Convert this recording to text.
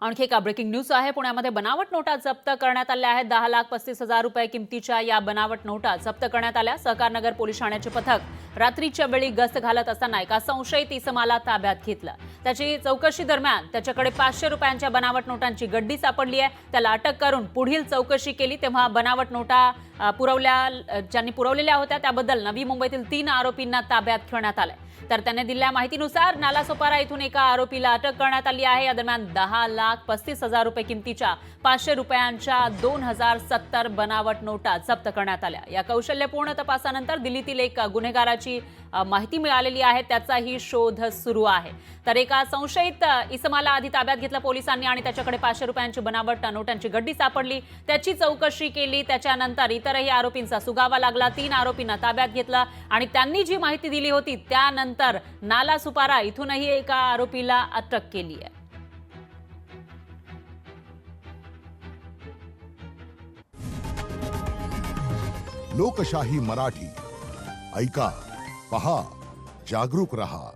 आणखी एका breaking news आहे। पुण्यामध्ये बनावट नोटा जप्त करण्यात आल्या आहेत। 10,35,000 रुपये किमतीच्या या बनावट नोटा जप्त करण्यात आल्या। सहकारनगर पोलीस ठाण्याचे पथक रात्रीच्या वेळी गस्त घालत असताना एका संशयित इसमाला ताब्यात घेतलं। त्याची चौकशी दरम्यान त्याच्याकडे 500 रुपयांच्या बनावट नोटांची गड्डी सापडली आहे। त्याला अटक करून पुढील चौकशी केली तेव्हा बनावट नोटा ज्यांनी पुरवलेल्या होत्या त्याबद्दल नवी मुंबईतील 3 आरोपींना ताब्यात घेण्यात आले। तर त्यांनी दिलेल्या माहितीनुसार नालासोपारा इथून एका आरोपीला अटक करण्यात आली आहे। या दरम्यान 10,35,000 रुपये किमतीच्या 500 रुपयांच्या 2070 बनावट नोटा जप्त करण्यात आल्या। या कौशल्यपूर्ण तपासानंतर दिल्लीतील एक गुन्हेगाराची माहिती मिळालेली आहे। त्याचाही शोध सुरू आहे। तर एका संशयित इसमाला आधी ताब्यात घेतलं पोलिसांनी आणि त्याच्याकडे 500 रुपयांची बनावट नोटांची गड्डी सापडली। त्याची चौकशी केली। त्याच्यानंतर इतरही आरोपींचा सुगावा लागला। 3 आरोपींना ताब्यात घेतलं आणि त्यांनी जी माहिती दिली होती त्यानंतर नालासोपारा इथूनही एका आरोपीला अटक केली आहे। लोकशाही मराठी ऐका, पहा, जागरूक रहा।